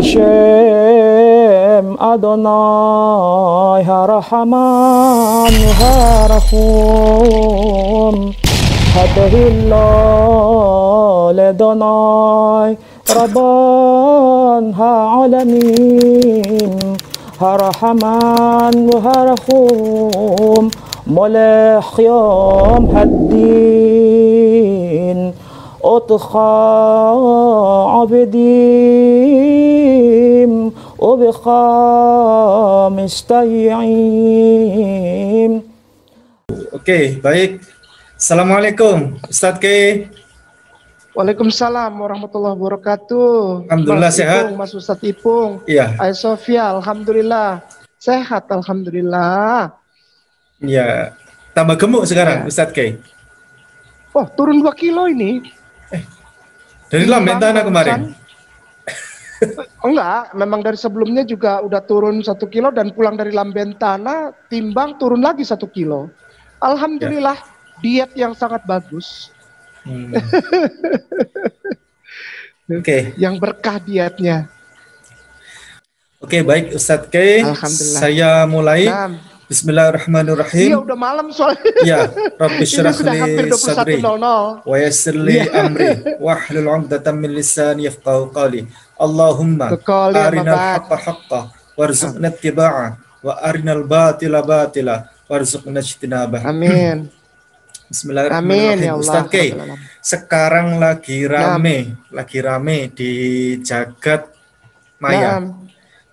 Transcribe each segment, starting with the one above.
Bishem Adonai Harahaman Harahum Hadahillah Ledonai Rabban Ha'alamin Harahaman Harahum Molech Yom Haddin Otcha Abedim Obecha Mistayim. Oke, baik. Assalamualaikum, Ustadz K. Waalaikumsalam warahmatullahi wabarakatuh. Alhamdulillah Mas sehat. Ipung, Mas Ustadz Ipung. Iya. Ayah Sofia, alhamdulillah sehat, alhamdulillah. Iya. Tambah gemuk sekarang, Ya. Ustadz K. Oh, turun 2 kilo ini. Dari Lamentana kemarin. Enggak, memang dari sebelumnya juga udah turun 1 kilo dan pulang dari Lambentana timbang turun lagi 1 kilo. Alhamdulillah, diet yang sangat bagus. Oke. Yang berkah dietnya. Oke, baik Ustadz K. Alhamdulillah. Saya mulai. Nah, Bismillahirrahmanirrahim. iya udah malam soalnya. Ya, Rabbi syrah Ini sudah hampir li sadri 21.00. wa yassir li amri wahlul 'uqdatam min lisani yafqahu qawli. Allahumma arinal haqqa haqqa warzuqna ittiba'a wa arinal batila batila warzuqna ijtinabah. Amin. Bismillahirrahmanirrahim. Amin, ya Allah. Ustadz K, sekarang lagi rame di jagat maya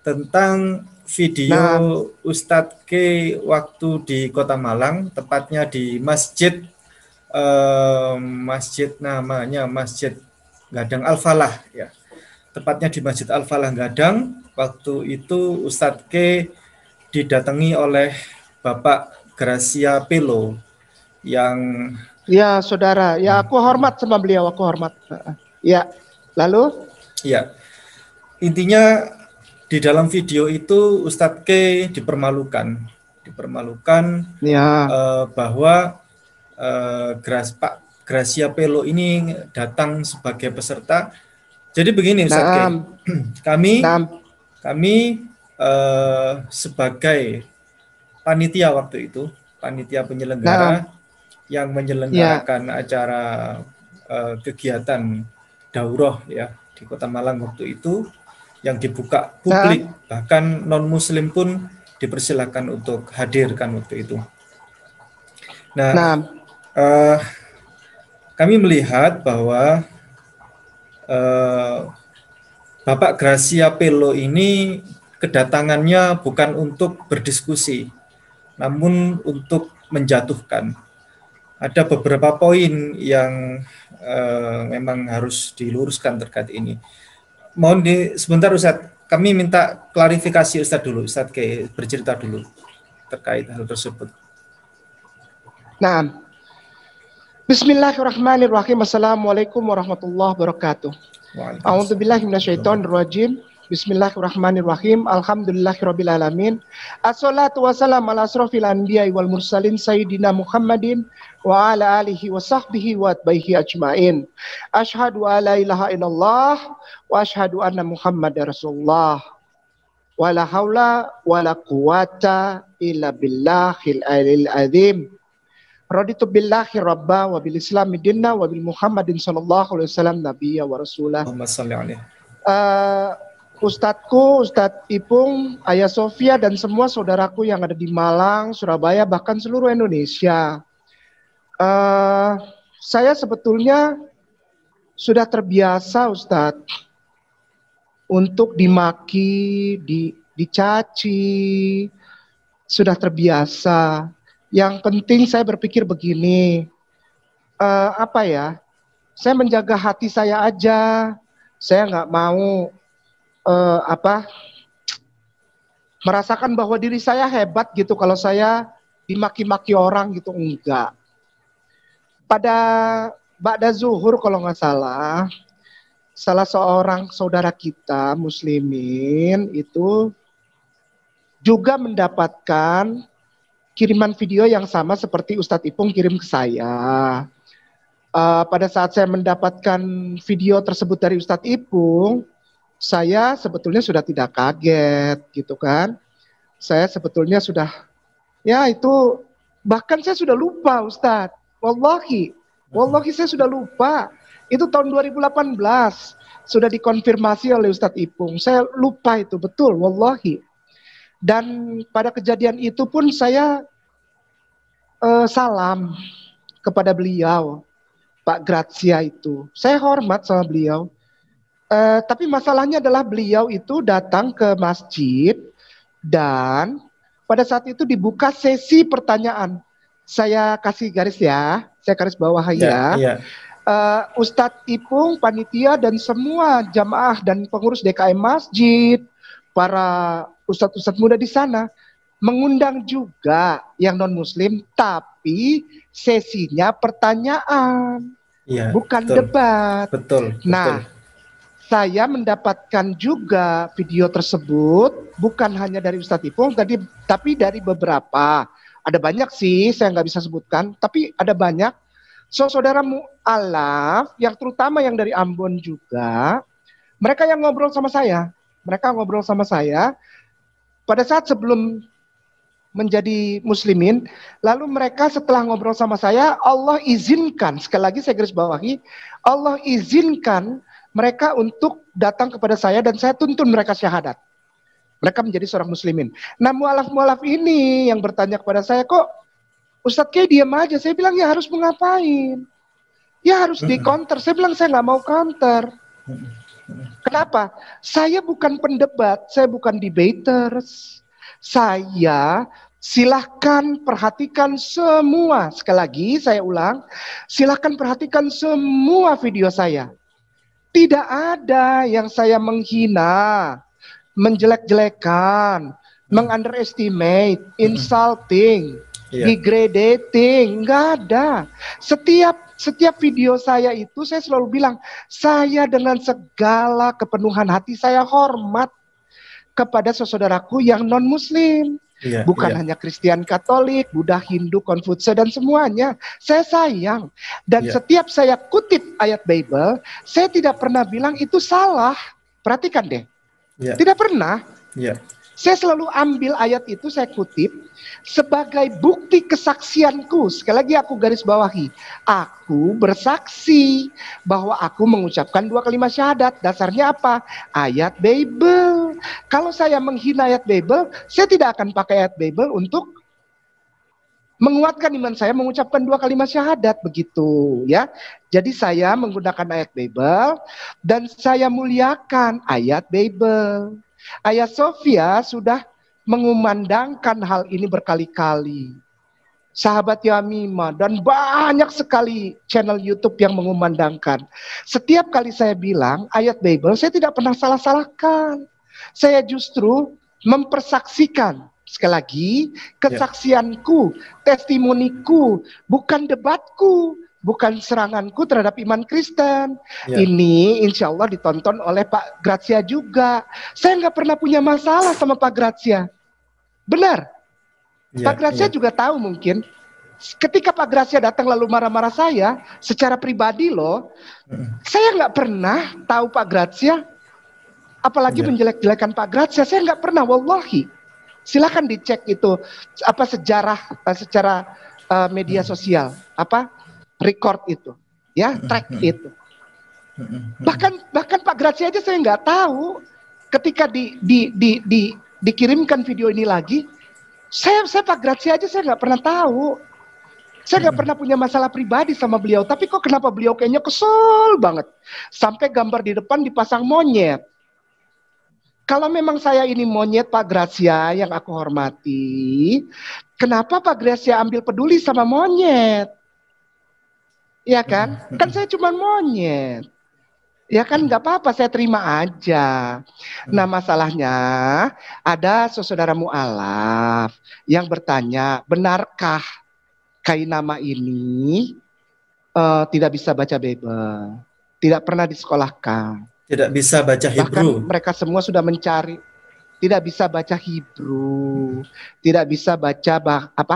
tentang video Ustadz K waktu di Kota Malang, tepatnya di masjid namanya Masjid Gadang Al-Falah ya. Tepatnya di Masjid Al-Falah Gadang. Waktu itu Ustadz K didatangi oleh Bapak Gracia Pelo yang ya saudara, ya aku hormat sama beliau, aku hormat. Ya, lalu? Ya, intinya di dalam video itu Ustadz K dipermalukan ya. Bahwa Pak Gracia Pelo ini datang sebagai peserta. Jadi begini Ustadz K, kami sebagai panitia waktu itu, panitia penyelenggara yang menyelenggarakan acara kegiatan daurah ya di Kota Malang waktu itu, yang dibuka publik, bahkan non-muslim pun dipersilakan untuk hadir kan waktu itu. Nah, kami melihat bahwa Bapak Gracia Pelo ini kedatangannya bukan untuk berdiskusi, namun untuk menjatuhkan. Ada beberapa poin yang memang harus diluruskan terkait ini. Mohon sebentar Ustadz, kami minta klarifikasi Ustadz dulu. Ustadz K bercerita dulu terkait hal tersebut. Nah, Bismillahirrahmanirrahim. Assalamualaikum warahmatullahi wabarakatuh. A'udzubillahi minasyaitonirrajim. Bismillahirrahmanirrahim. Alhamdulillahirabbil alamin. Assalatu wassalamu ala asrofil anbiya'i wal mursalin sayyidina Muhammadin wa ala alihi wa sahbihi wa atbaihi ajmain. Asyhadu an la ilaha illallah wa asyhadu anna Muhammadar Rasulullah. Wa la haula wa la quwata illa billahil aliyil azim. Raditu billahi rabba wa bil islami dinna wa bil Muhammadin sallallahu alaihi wasallam nabiyya wa rasulah. Allahumma shalli alaihi. Ustadku, Ustadz Ipung, Ayah Sofia, dan semua saudaraku yang ada di Malang, Surabaya, bahkan seluruh Indonesia. Saya sebetulnya sudah terbiasa, Ustadz, untuk dimaki, dicaci, sudah terbiasa. Yang penting saya berpikir begini, saya menjaga hati saya aja, saya nggak mau merasakan bahwa diri saya hebat gitu kalau saya dimaki-maki orang gitu, enggak. Pada ba'da zuhur kalau nggak salah seorang saudara kita muslimin itu juga mendapatkan kiriman video yang sama seperti Ustadz Ipung kirim ke saya. Pada saat saya mendapatkan video tersebut dari Ustadz Ipung, saya sebetulnya sudah tidak kaget gitu kan. Saya sebetulnya sudah, ya itu, bahkan saya sudah lupa Ustadz. Wallahi saya sudah lupa. Itu tahun 2018 sudah dikonfirmasi oleh Ustadz Ipung. Saya lupa itu betul, wallahi. Dan pada kejadian itu pun saya salam kepada beliau, Pak Grazia itu. Saya hormat sama beliau. Tapi masalahnya adalah beliau itu datang ke masjid dan pada saat itu dibuka sesi pertanyaan. Saya kasih garis ya, saya garis bawah ya. Ustadz Ipung, panitia dan semua jamaah dan pengurus DKM masjid, para ustadz-ustadz muda di sana mengundang juga yang non muslim, tapi sesinya pertanyaan, bukan debat. Betul. Nah, saya mendapatkan juga video tersebut bukan hanya dari Ustadz Ipung tapi dari beberapa. Ada banyak sih, saya nggak bisa sebutkan, tapi ada banyak. Saudara mu'alaf, yang terutama yang dari Ambon juga, mereka yang ngobrol sama saya. Mereka ngobrol sama saya pada saat sebelum menjadi muslimin, lalu mereka setelah ngobrol sama saya, Allah izinkan, sekali lagi saya garis bawahi, Allah izinkan mereka untuk datang kepada saya dan saya tuntun mereka syahadat. Mereka menjadi seorang muslimin. Nah, mu'alaf-mu'alaf ini yang bertanya kepada saya, kok Ustadz kayak diam aja? Saya bilang, ya harus mengapain? Ya harus di counter. Saya bilang, saya nggak mau counter. Kenapa? Saya bukan pendebat, saya bukan debaters. Saya silahkan perhatikan semua. Sekali lagi saya ulang, silahkan perhatikan semua video saya. Tidak ada yang saya menghina, menjelek-jelekan, mengunderestimate, insulting, degrading, nggak ada. Setiap video saya itu saya selalu bilang, saya dengan segala kepenuhan hati saya hormat kepada saudaraku yang non muslim. Bukan hanya Kristen, Katolik, Buddha, Hindu, Konfutse dan semuanya. Saya sayang. Dan setiap saya kutip ayat Bible, saya tidak pernah bilang itu salah. Perhatikan deh. Tidak pernah. Saya selalu ambil ayat itu, saya kutip sebagai bukti kesaksianku. Sekali lagi aku garis bawahi. Aku bersaksi bahwa aku mengucapkan 2 kalimat syahadat. Dasarnya apa? Ayat Bible. Kalau saya menghina ayat Bible, saya tidak akan pakai ayat Bible untuk menguatkan iman saya mengucapkan 2 kalimat syahadat, begitu ya. Jadi saya menggunakan ayat Bible dan saya muliakan ayat Bible. Ayah Sofia sudah mengumandangkan hal ini berkali-kali. Sahabat Yamima dan banyak sekali channel YouTube yang mengumandangkan. Setiap kali saya bilang ayat Bible, saya tidak pernah salah-salahkan. Saya justru mempersaksikan. Sekali lagi, kesaksianku, testimoniku, bukan debatku, bukan seranganku terhadap iman Kristen. Ini insya Allah ditonton oleh Pak Grazia juga. Saya nggak pernah punya masalah sama Pak Grazia. Benar. Pak Grazia juga tahu mungkin. Ketika Pak Grazia datang lalu marah-marah saya, secara pribadi loh, saya nggak pernah tahu Pak Grazia, apalagi menjelek-jelekan Pak Grazia. Saya nggak pernah, wallahi. Silakan dicek itu apa sejarah secara media sosial, apa record itu, ya track itu. Bahkan Pak Grazia aja saya nggak tahu. Ketika dikirimkan video ini lagi, saya Pak Grazia aja saya nggak pernah tahu. Saya nggak pernah punya masalah pribadi sama beliau. Tapi kok kenapa beliau kayaknya kesel banget sampai gambar di depan dipasang monyet. Kalau memang saya ini monyet Pak Grazia yang aku hormati, kenapa Pak Grazia ambil peduli sama monyet? Ya kan? Kan saya cuma monyet. Ya kan nggak apa-apa, saya terima aja. Nah masalahnya ada saudara mu'alaf yang bertanya, benarkah Kainama ini tidak bisa baca Bible? Tidak pernah disekolahkan. Tidak bisa baca Hebrew. Bahkan mereka semua sudah mencari. tidak bisa baca Hebrew, tidak bisa baca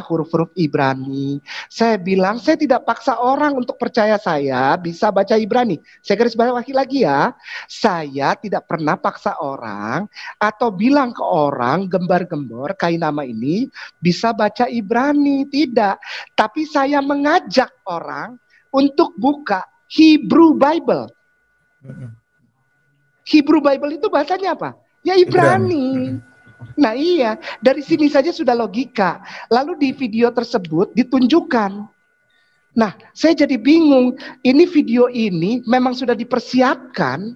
huruf-huruf Ibrani. Saya bilang saya tidak paksa orang untuk percaya saya bisa baca Ibrani. Saya garis bawahi lagi ya, saya tidak pernah paksa orang atau bilang ke orang gembar-gembor Kainama ini bisa baca Ibrani, tidak. Tapi saya mengajak orang untuk buka Hebrew Bible. Hebrew Bible itu bahasanya apa? Ya Ibrani. Nah iya, dari sini saja sudah logika. Lalu di video tersebut ditunjukkan. Nah, saya jadi bingung. Ini video ini memang sudah dipersiapkan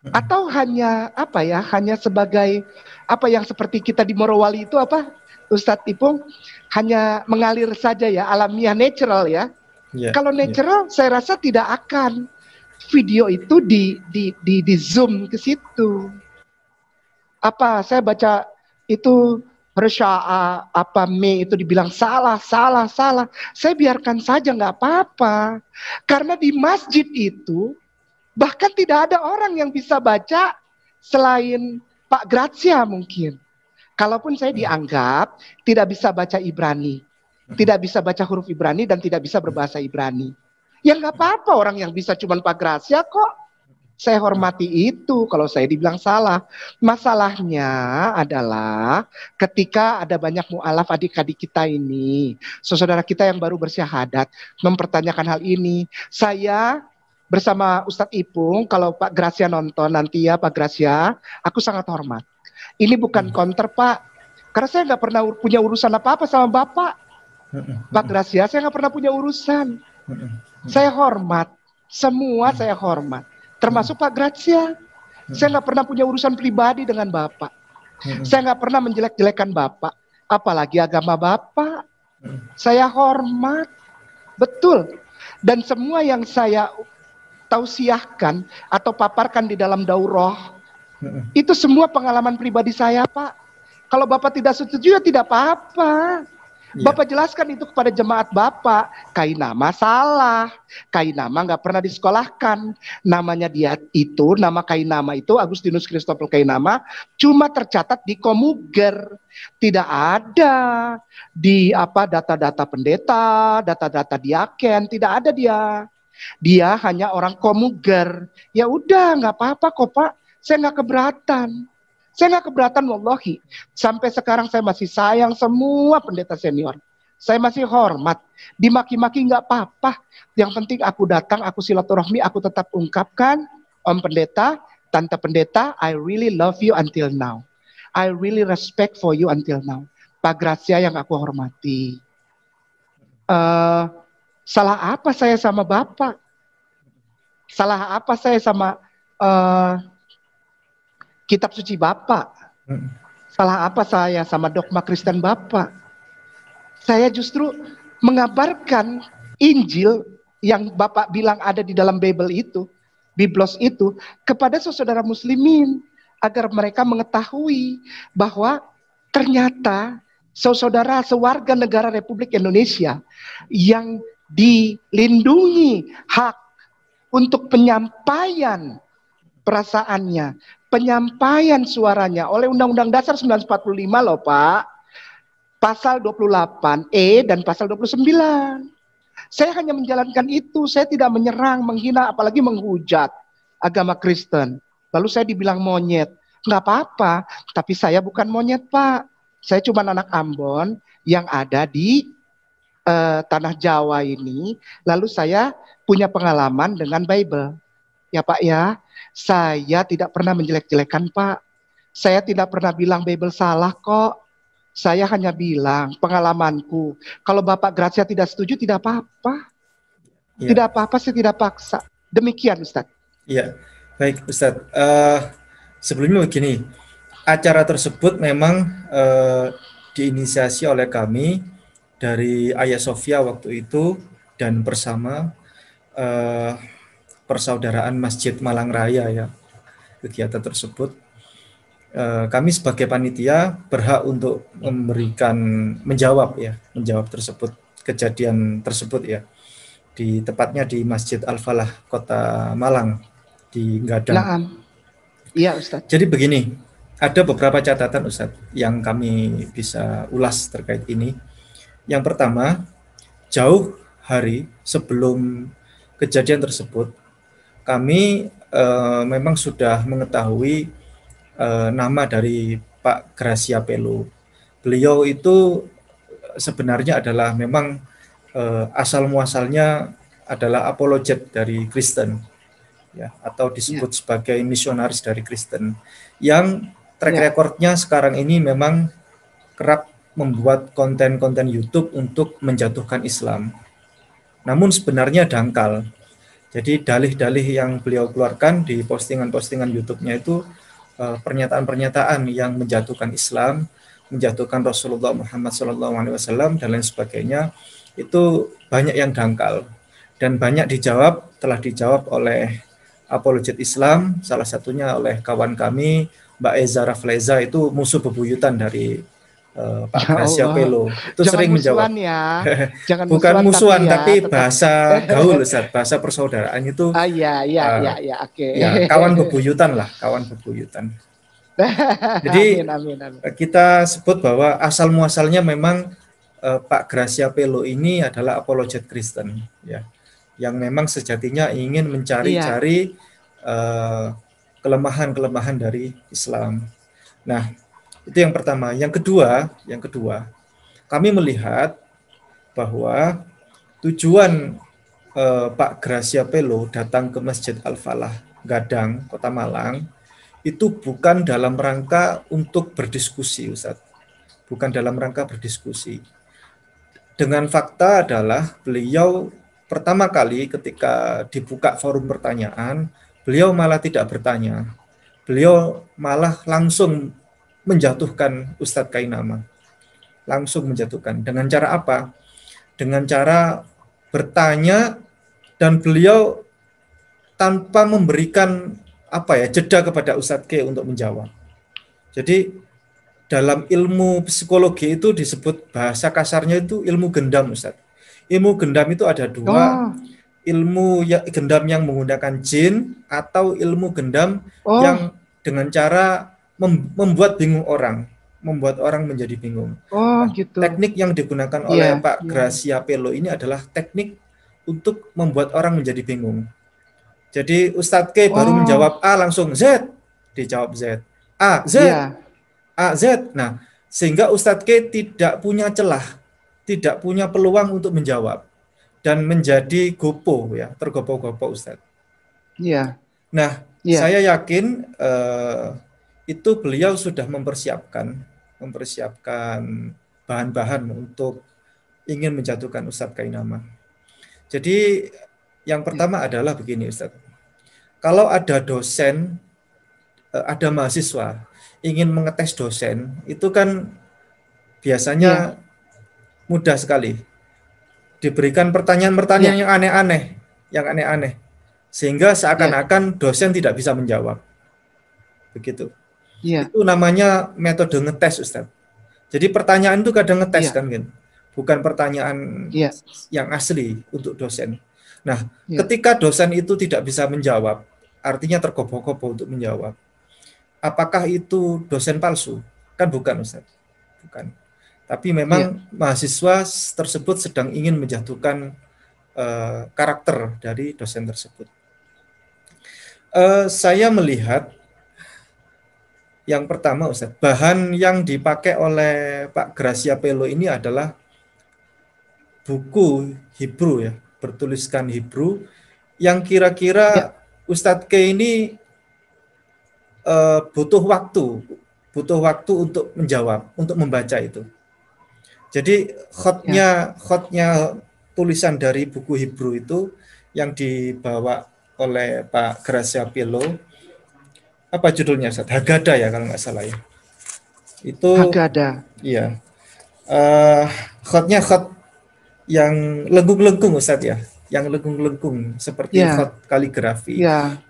atau hanya apa ya? Hanya sebagai apa yang seperti kita di Morowali itu apa? Ustadz Ipung hanya mengalir saja ya, alamiah, natural ya. Kalau natural, saya rasa tidak akan video itu di zoom ke situ. Apa saya baca itu Resha'a apa me itu dibilang salah. Saya biarkan saja, nggak apa-apa. Karena di masjid itu bahkan tidak ada orang yang bisa baca selain Pak Grazia mungkin. Kalaupun saya dianggap tidak bisa baca Ibrani, tidak bisa baca huruf Ibrani dan tidak bisa berbahasa Ibrani. Ya nggak apa-apa, orang yang bisa cuma Pak Grazia kok. Saya hormati itu kalau saya dibilang salah. Masalahnya adalah ketika ada banyak mu'alaf adik-adik kita ini, saudara kita yang baru bersyahadat, mempertanyakan hal ini. Saya bersama Ustadz Ipung, kalau Pak Grazia nonton nanti ya Pak Grazia, aku sangat hormat. Ini bukan counter Pak, karena saya nggak pernah punya urusan apa-apa sama Bapak. Pak Grazia, saya nggak pernah punya urusan. Saya hormat, semua saya hormat. Termasuk Pak Grazia. Saya nggak pernah punya urusan pribadi dengan Bapak. Saya nggak pernah menjelek-jelekan Bapak. Apalagi agama Bapak. Saya hormat. Betul. Dan semua yang saya tausiahkan atau paparkan di dalam daurah, itu semua pengalaman pribadi saya Pak. Kalau Bapak tidak setuju ya tidak apa-apa. Bapak jelaskan itu kepada jemaat Bapak. Kainama salah. Kainama nggak pernah disekolahkan. Namanya dia itu, nama Kainama itu Agustinus Christopher Kainama cuma tercatat di Komuger. Tidak ada di data-data pendeta, data-data diaken, tidak ada dia. Dia hanya orang Komuger. Ya udah nggak apa-apa kok Pak. Saya nggak keberatan. Saya nggak keberatan wallahi. Sampai sekarang saya masih sayang semua pendeta senior. Saya masih hormat. Dimaki-maki nggak apa-apa. Yang penting aku datang, aku silaturahmi, aku tetap ungkapkan, Om Pendeta, Tante Pendeta, I really love you until now. I really respect for you until now. Pak Grazia yang aku hormati. Salah apa saya sama Bapak? Salah apa saya sama kitab suci Bapak? Salah apa saya sama dogma Kristen Bapak? Saya justru mengabarkan Injil yang Bapak bilang ada di dalam Bible itu, Biblos itu, kepada saudara muslimin, agar mereka mengetahui bahwa ternyata saudara sewarga negara Republik Indonesia yang dilindungi hak untuk penyampaian perasaannya, penyampaian suaranya oleh Undang-Undang Dasar 1945 loh Pak. Pasal 28E dan pasal 29. Saya hanya menjalankan itu, saya tidak menyerang, menghina, apalagi menghujat agama Kristen. Lalu saya dibilang monyet. Nggak apa-apa, tapi saya bukan monyet Pak. Saya cuma anak Ambon yang ada di tanah Jawa ini. Lalu saya punya pengalaman dengan Bible. Ya Pak ya. Saya tidak pernah menjelek-jelekan Pak. Saya tidak pernah bilang Bible salah kok. Saya hanya bilang pengalamanku. Kalau Bapak Grazia tidak setuju tidak apa-apa. Ya. Tidak apa-apa, saya tidak paksa. Demikian Ustadz. Iya, baik Ustadz. Sebelumnya begini, acara tersebut memang diinisiasi oleh kami dari Hagia Sophia waktu itu dan bersama Persaudaraan Masjid Malang Raya ya, kegiatan tersebut. Kami sebagai panitia berhak untuk menjawab tersebut, kejadian tersebut ya, tepatnya di Masjid Al-Falah Kota Malang di Gadang. Iya Ustaz. Jadi begini, ada beberapa catatan Ustadz yang kami bisa ulas terkait ini. Yang pertama, jauh hari sebelum kejadian tersebut, kami memang sudah mengetahui nama dari Pak Gracia Pelo. Beliau itu sebenarnya adalah memang asal muasalnya adalah apologet dari Kristen, ya, atau disebut sebagai misionaris dari Kristen, yang track recordnya sekarang ini memang kerap membuat konten-konten YouTube untuk menjatuhkan Islam. Namun sebenarnya dangkal. Jadi dalih-dalih yang beliau keluarkan di postingan-postingan YouTube-nya itu pernyataan-pernyataan yang menjatuhkan Islam, menjatuhkan Rasulullah Muhammad SAW dan lain sebagainya, itu banyak yang dangkal dan banyak telah dijawab oleh apologet Islam, salah satunya oleh kawan kami Mbak Eza Rafleza, itu musuh bebuyutan dari Pak Gracia Pelo. Itu jangan sering menjawab. Ya. Jangan bukan musuhan tapi bahasa gaul, Ustaz, bahasa persaudaraan itu. Oke. Ya, kawan bebuyutan lah, kawan bebuyutan. Jadi amin. Kita sebut bahwa asal muasalnya memang Pak Gracia Pelo ini adalah apologet Kristen, ya, yang memang sejatinya ingin mencari-cari kelemahan-kelemahan dari Islam. Nah, itu yang pertama. Yang kedua, kami melihat bahwa tujuan Pak Gracia Pelo datang ke Masjid Al-Falah Gadang, Kota Malang, itu bukan dalam rangka untuk berdiskusi, Ustadz. Bukan dalam rangka berdiskusi. Dengan fakta adalah beliau pertama kali ketika dibuka forum pertanyaan, beliau malah tidak bertanya. Beliau malah langsung menjatuhkan Ustadz Kainama. Langsung menjatuhkan. Dengan cara apa? Dengan cara bertanya dan beliau tanpa memberikan jeda kepada Ustadz K untuk menjawab. Jadi dalam ilmu psikologi itu disebut, bahasa kasarnya itu ilmu gendam, Ustadz. Ilmu gendam itu ada dua. Ilmu gendam yang menggunakan jin atau ilmu gendam yang dengan cara membuat bingung orang, membuat orang menjadi bingung. Gitu. Teknik yang digunakan oleh Pak Gracia Pelo ini adalah teknik untuk membuat orang menjadi bingung. Jadi Ustadz K baru menjawab A, langsung Z, dijawab Z. A, Z, A, Z. Nah, sehingga Ustadz K tidak punya celah, tidak punya peluang untuk menjawab dan menjadi gopo, ya, tergopo-gopo Ustadz. Iya. Nah, saya yakin itu beliau sudah mempersiapkan bahan-bahan untuk ingin menjatuhkan Ustadz Kainama. Jadi yang pertama adalah begini, Ustadz. Kalau ada dosen, ada mahasiswa ingin mengetes dosen, itu kan biasanya mudah sekali. Diberikan pertanyaan-pertanyaan yang aneh-aneh. Sehingga seakan-akan dosen tidak bisa menjawab. Begitu. Itu namanya metode ngetes, Ustadz. Jadi pertanyaan itu kadang ngetes kan, bukan pertanyaan yang asli untuk dosen. Nah, ketika dosen itu tidak bisa menjawab, artinya tergopoh-gopoh untuk menjawab. Apakah itu dosen palsu? Kan bukan, Ustaz. Bukan. Tapi memang mahasiswa tersebut sedang ingin menjatuhkan karakter dari dosen tersebut. Saya melihat yang pertama, Ustaz, bahan yang dipakai oleh Pak Gracia Pelo ini adalah buku Hebrew, ya, bertuliskan Hebrew, yang kira-kira Ustadz K ini butuh waktu untuk menjawab, untuk membaca itu. Jadi khotnya tulisan dari buku Hebrew itu yang dibawa oleh Pak Gracia Pelo, apa judulnya, Ustadz? Haggadah, ya, kalau nggak salah, ya. Itu Haggadah. Iya. Khotnya khot yang lengkung-lengkung, Ustadz, ya, yang lengkung-lengkung seperti khot kaligrafi,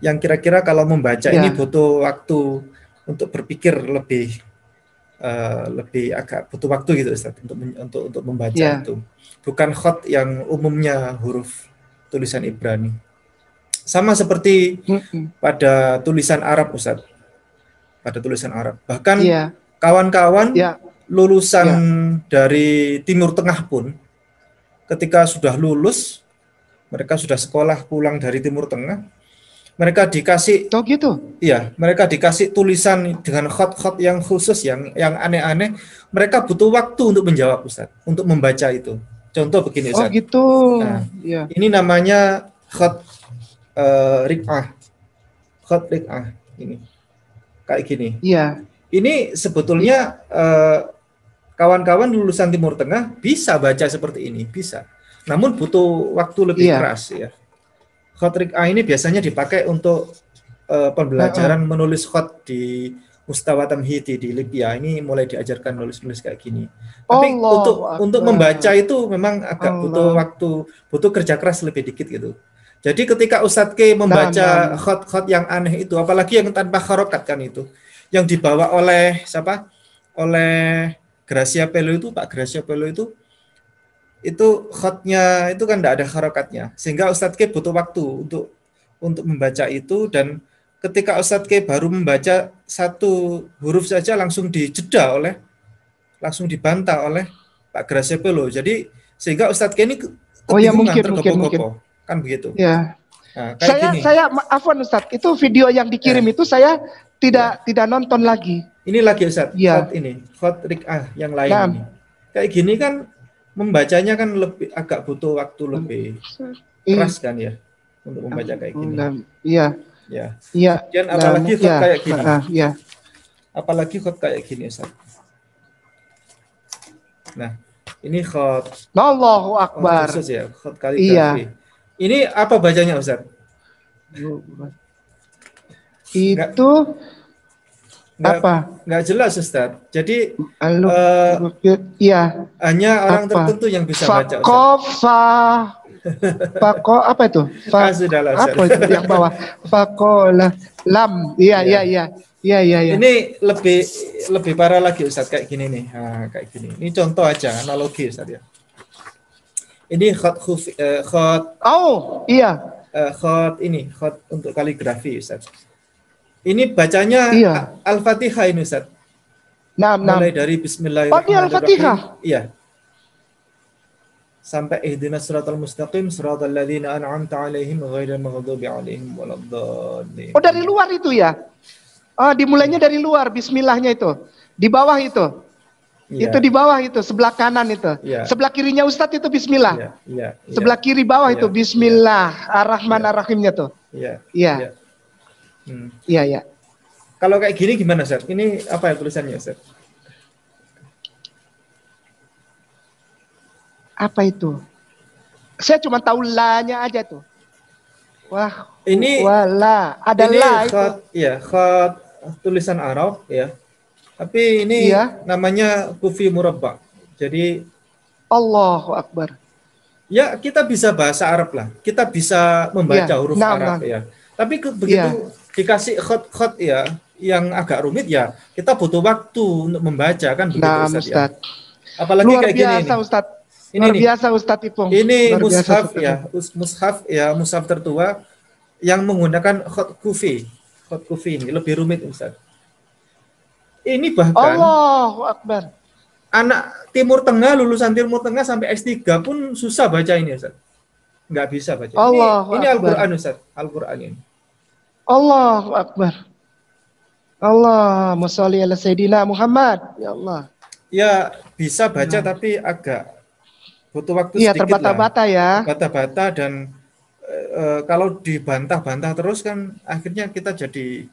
yang kira-kira kalau membaca ini butuh waktu untuk berpikir lebih agak butuh waktu gitu, Ustadz, untuk membaca itu. Bukan khot yang umumnya huruf tulisan Ibrani. Sama seperti pada tulisan Arab, Ustadz. pada tulisan Arab. Bahkan Iya. kawan-kawan Iya. lulusan dari Timur Tengah pun ketika sudah lulus, mereka sudah sekolah pulang dari Timur Tengah, mereka dikasih Oh gitu. iya, mereka dikasih tulisan dengan khot-khot yang khusus yang aneh-aneh. Mereka butuh waktu untuk menjawab, Ustaz, untuk membaca itu. Contoh begini, Oh Ustaz. gitu. Nah, Iya. ini namanya khot rik'ah. Khot rik'ah ini. Kayak gini. Iya. Ini sebetulnya kawan-kawan lulusan Timur Tengah bisa baca seperti ini, bisa. Namun butuh waktu lebih keras ya. Khot rik'ah ini biasanya dipakai untuk pembelajaran menulis khot di Mustawa Tamhidi di Libya. Ini mulai diajarkan nulis-nulis kayak gini. Tapi untuk membaca itu memang agak butuh waktu, butuh kerja keras lebih dikit gitu. Jadi ketika Ustadz K membaca khot-khot yang aneh itu, apalagi yang tanpa harokat kan itu, yang dibawa oleh siapa? Oleh Gracia Pelo itu, Pak Gracia Pelo itu khotnya itu kan tidak ada harokatnya, sehingga Ustadz K butuh waktu untuk membaca itu, dan ketika Ustadz K baru membaca satu huruf saja langsung langsung dibantah oleh Pak Gracia Pelo. Jadi sehingga Ustadz K ini kebingungan, tergopoh-gopoh. Kan begitu. Ya. Nah, saya afwan Ustadz, itu video yang dikirim itu saya tidak nonton lagi. Ini lagi Ustadz, khot rik'ah yang lain ini. Kayak gini kan membacanya kan agak butuh waktu lebih keras kan ya untuk membaca kayak gini. Iya. Ya. Iya. Dan apalagi khot kayak gini. Iya. Apalagi khot kayak gini Ustadz. Nah, ini khot Allahu Akbar. Khusus ya, khot kaligrafi. Iya. Ini apa bacanya Ustaz? Itu apa? Nggak jelas Ustaz. Jadi hanya orang tertentu yang bisa baca Ustaz. Fako apa itu? Sudahlah, apa itu yang bawah? Fakola lam. Iya. Ini lebih parah lagi Ustaz, kayak gini nih. Nah, kayak gini. Ini contoh aja, analogi Ustaz ya. Ini khot khot untuk kaligrafi Ustaz. Ini bacanya Al-Fatihah ini Ustaz. Mulai dari Bismillahirrahmanirrahim. Oh, ini Al-Fatihah. Iya. Sampai ihdinas siratal mustaqim siratal ladzina an'amta 'alaihim ghairil maghdubi 'alaihim waladdallin. Oh, dari luar itu ya? Oh, dimulainya dari luar bismillahnya itu. Di bawah itu. Itu di bawah itu, sebelah kanan itu. Sebelah kirinya Ustadz itu bismillah. Sebelah kiri bawah itu bismillah ar-Rahman-ar-Rahimnya tuh. Iya. Kalau kayak gini gimana, Ustaz? Ini apa ya tulisannya, Ustaz? Apa itu? Saya cuma tahu la-nya aja tuh. Wah, ini wala, ada ini la khot, itu. Khot tulisan Arab ya. Tapi ini namanya kufi murabba. Jadi Allahu Akbar. Ya, kita bisa bahasa Arab lah. Kita bisa membaca huruf Arab ya. Tapi begitu dikasih khot ya yang agak rumit ya, kita butuh waktu untuk membaca kan begitu Ustaz. Ya. Apalagi luar kayak biasa, gini Ustaz. Ini luar biasa Ustaz Ipung. Ini mushaf mushaf tertua yang menggunakan khot kufi. Khot kufi ini lebih rumit Ustaz. Ini bahkan Allahu Akbar. Anak Timur Tengah, lulusan Timur Tengah sampai S3 pun susah baca ini Ustaz. Nggak bisa baca. Ini Al-Quran Ustaz. Al-Quran ini. Allahu Akbar. Allahumma sholli ala Sayyidina Muhammad. Ya Allah. Ya bisa baca tapi agak butuh waktu sedikit lah. Iya, terbata-bata ya. Terbata-bata dan kalau dibantah-bantah terus kan akhirnya kita jadi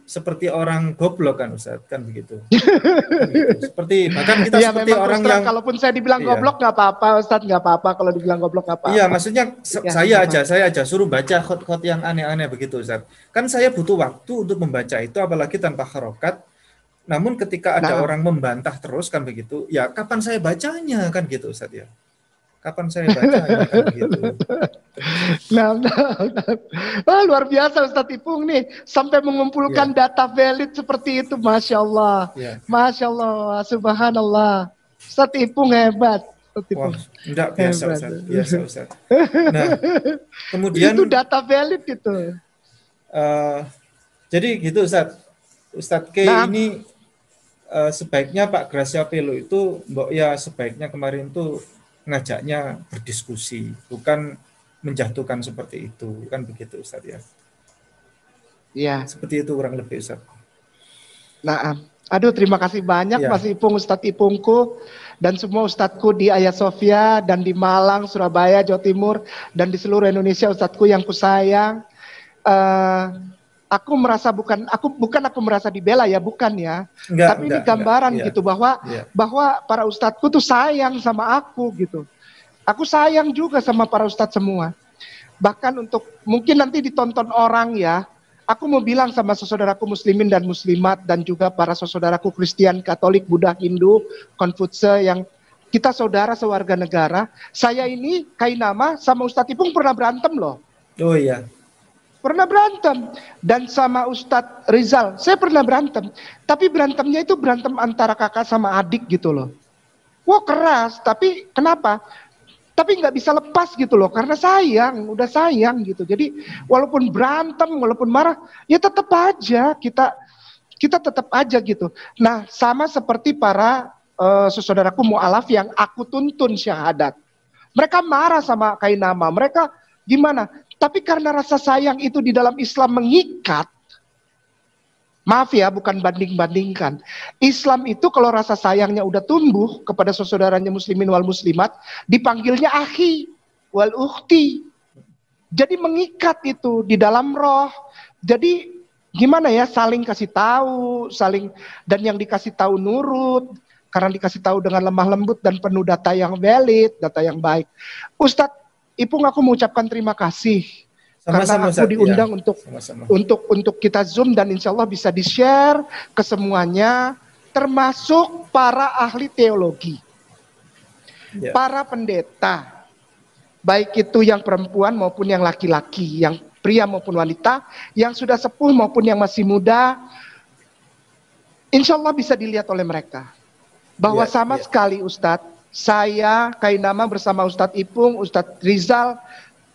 seperti orang goblok kan Ustaz, kan begitu. Seperti bahkan kita seperti orang yang kalaupun saya dibilang goblok nggak apa-apa Ustaz, nggak apa-apa kalau dibilang goblok nggak apa-apa. Iya, maksudnya saya aja suruh baca khot-khot yang aneh-aneh begitu Ustaz. Kan saya butuh waktu untuk membaca itu apalagi tanpa harokat. Namun ketika ada orang membantah terus kan begitu, ya kapan saya bacanya kan gitu Ustaz ya. Kapan saya bacanya kan begitu. Luar biasa Ustadz Ipung nih, sampai mengumpulkan data valid seperti itu, Masya Allah. Masya Allah, Subhanallah. Ustadz Ipung hebat. Wah, enggak biasa Ustaz. Biasa Ustaz. Nah, kemudian itu data valid itu. Jadi gitu Ustaz. Ustadz K Nah, ini sebaiknya Pak Gracia Pelo itu mbok ya sebaiknya kemarin tuh ngajaknya berdiskusi, bukan menjatuhkan seperti itu, kan begitu Ustadz ya. ya. Seperti itu kurang lebih Ustadz. Nah, aduh terima kasih banyak Ya. Mas Ipung, Ustadz Ipungku, dan semua ustadzku di Hagia Sophia, dan di Malang, Surabaya, Jawa Timur, dan di seluruh Indonesia ustadzku yang kusayang. Aku merasa bukan aku merasa dibela ya, bukan ya. Tapi ini gambaran enggak. gitu bahwa para ustadzku tuh sayang sama aku gitu. Aku sayang juga sama para ustadz semua. Bahkan untuk mungkin nanti ditonton orang ya, aku mau bilang sama saudaraku muslimin dan muslimat dan juga para saudaraku Kristen, Katolik, Buddha, Hindu, Konfutse yang kita saudara sewarga negara. Saya ini Kainama sama Ustadz Ipung pernah berantem loh. Oh iya. Pernah berantem. Dan sama Ustadz Rizal, saya pernah berantem. Tapi berantemnya itu berantem antara kakak sama adik gitu loh. Wah keras, tapi kenapa? Tapi nggak bisa lepas gitu loh, karena sayang, udah sayang gitu. Jadi walaupun berantem, walaupun marah, ya tetap aja kita tetap aja gitu. Nah sama seperti para saudaraku mu'alaf yang aku tuntun syahadat. Mereka marah sama Kainama, mereka gimana? Tapi karena rasa sayang itu di dalam Islam mengikat, maaf ya, bukan banding-bandingkan. Islam itu kalau rasa sayangnya udah tumbuh kepada saudaranya muslimin wal muslimat, dipanggilnya akhi wal ukhti. Jadi mengikat itu di dalam roh. Jadi gimana ya, saling kasih tahu, dan yang dikasih tahu nurut. Karena dikasih tahu dengan lemah lembut dan penuh data yang valid, data yang baik. Ustadz Ipung, aku mengucapkan terima kasih. Karena aku diundang untuk kita Zoom dan insya Allah bisa di-share ke semuanya, termasuk para ahli teologi, para pendeta, baik itu yang perempuan maupun yang laki-laki, yang pria maupun wanita, yang sudah sepuh maupun yang masih muda, insya Allah bisa dilihat oleh mereka. Bahwa sama sekali Ustadz, saya Kainama bersama Ustadz Ipung, Ustadz Rizal,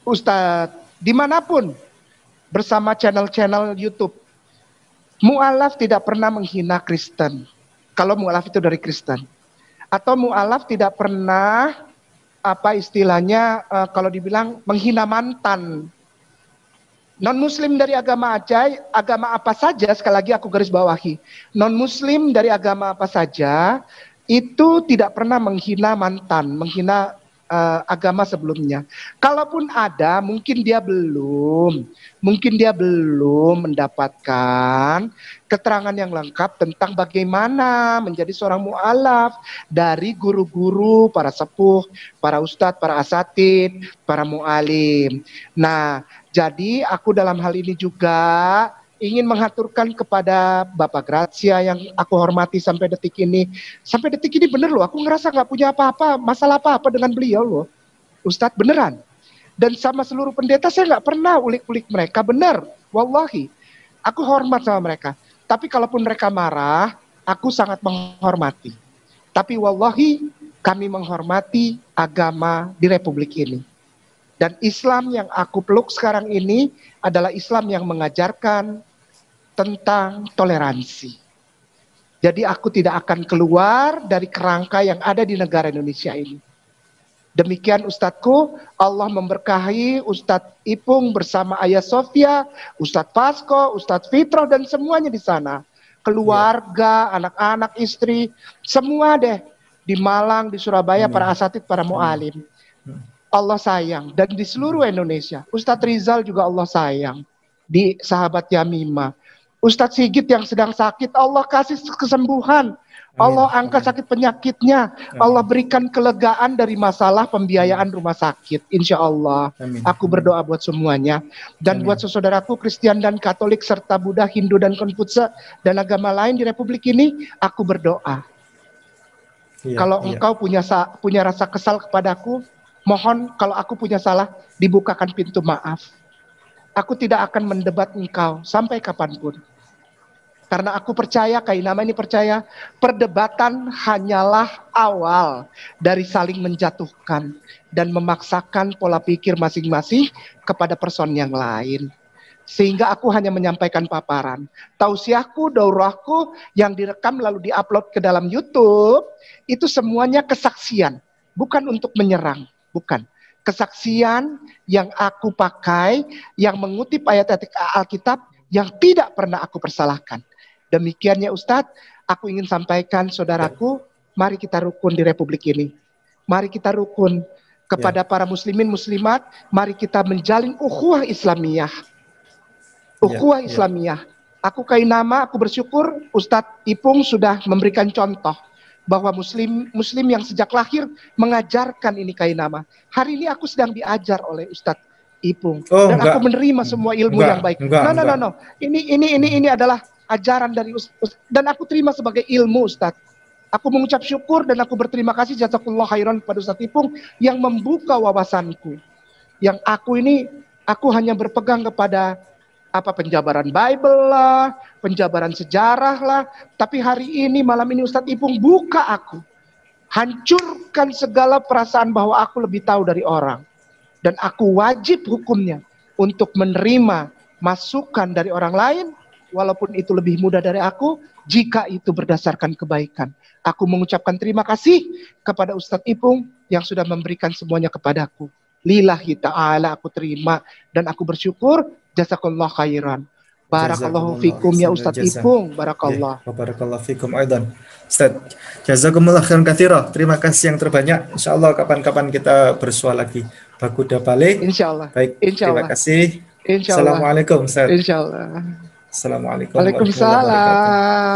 Ustadz dimanapun bersama channel-channel YouTube, mu'alaf tidak pernah menghina Kristen. Kalau mu'alaf itu dari Kristen. Atau mu'alaf tidak pernah kalau dibilang menghina mantan. Non-muslim dari agama apa saja, sekali lagi aku garis bawahi. Non-muslim dari agama apa saja, itu tidak pernah menghina mantan, menghina agama sebelumnya. Kalaupun ada, mungkin dia belum mendapatkan keterangan yang lengkap tentang bagaimana menjadi seorang mu'alaf dari guru-guru, para sepuh, para ustadz, para asatid, para mu'alim. Nah, jadi aku dalam hal ini juga ingin mengaturkan kepada Bapak Gracia yang aku hormati sampai detik ini. Sampai detik ini bener loh, aku ngerasa gak punya apa-apa, masalah apa-apa dengan beliau loh. Ustadz beneran. Dan sama seluruh pendeta saya gak pernah ulik-ulik mereka, bener. Wallahi, aku hormat sama mereka. Tapi kalaupun mereka marah, aku sangat menghormati. Tapi wallahi, kami menghormati agama di Republik ini. Dan Islam yang aku peluk sekarang ini adalah Islam yang mengajarkan tentang toleransi. Jadi aku tidak akan keluar dari kerangka yang ada di negara Indonesia ini. Demikian Ustadzku, Allah memberkahi Ustadz Ipung bersama Hagia Sophia, Ustadz Fasko, Ustadz Fitro dan semuanya di sana. Keluarga, anak-anak, istri, semua deh. Di Malang, di Surabaya, para asatid, para mu'alim. Allah sayang. Dan di seluruh Indonesia. Ustadz Rizal juga Allah sayang. Di Sahabat Yamimah. Ustadz Sigit yang sedang sakit, Allah kasih kesembuhan. Allah angkat sakit penyakitnya. Allah berikan kelegaan dari masalah pembiayaan rumah sakit. Insya Allah. Aku berdoa buat semuanya. Dan buat saudaraku Kristen dan Katolik serta Buddha, Hindu dan Konfutse dan agama lain di Republik ini, aku berdoa. Kalau engkau punya rasa kesal kepadaku, mohon kalau aku punya salah, dibukakan pintu maaf. Aku tidak akan mendebat engkau sampai kapanpun. Karena aku percaya, Kainama ini percaya, perdebatan hanyalah awal dari saling menjatuhkan dan memaksakan pola pikir masing-masing kepada person yang lain. sehingga aku hanya menyampaikan paparan. Tausiahku, daurahku yang direkam lalu diupload ke dalam YouTube, itu semuanya kesaksian, bukan untuk menyerang, bukan. Kesaksian yang aku pakai, yang mengutip ayat-ayat Alkitab yang tidak pernah aku persalahkan. Demikiannya Ustadz, aku ingin sampaikan saudaraku, mari kita rukun di Republik ini. Mari kita rukun kepada para muslimin muslimat, mari kita menjalin ukhuwah Islamiyah. Ukhuwah Islamiyah. Aku Kainama, aku bersyukur Ustadz Ipung sudah memberikan contoh bahwa muslim yang sejak lahir mengajarkan ini Kainama. Hari ini aku sedang diajar oleh Ustadz Ipung dan aku menerima semua ilmu yang baik. No. Ini adalah ajaran dari Ustadz dan aku terima sebagai ilmu Ustadz. Aku mengucap syukur dan aku berterima kasih jazakallah khairan kepada Ustadz Ipung yang membuka wawasanku. Yang aku hanya berpegang kepada penjabaran Bible lah, penjabaran sejarah lah. Tapi hari ini, malam ini Ustadz Ipung buka aku. Hancurkan segala perasaan bahwa aku lebih tahu dari orang. Dan aku wajib hukumnya untuk menerima masukan dari orang lain, walaupun itu lebih mudah dari aku, jika itu berdasarkan kebaikan. Aku mengucapkan terima kasih kepada Ustadz Ipung yang sudah memberikan semuanya kepadaku. Lillahi ta'ala aku terima dan aku bersyukur. Jazakallah khairan. Barakallahu fikum ya Ustadz Ipung. Barakallah. Barakallahu fikum aidan. Ustadz, jazakumullah khairan katsira. Terima kasih yang terbanyak. Insyaallah kapan-kapan kita bersua lagi. Baguda balik. Insyaallah. Baik. Insyaallah. Terima kasih. Insyaallah. Assalamualaikum Ustadz. Insyaallah. Assalamualaikum. Waalaikumsalam.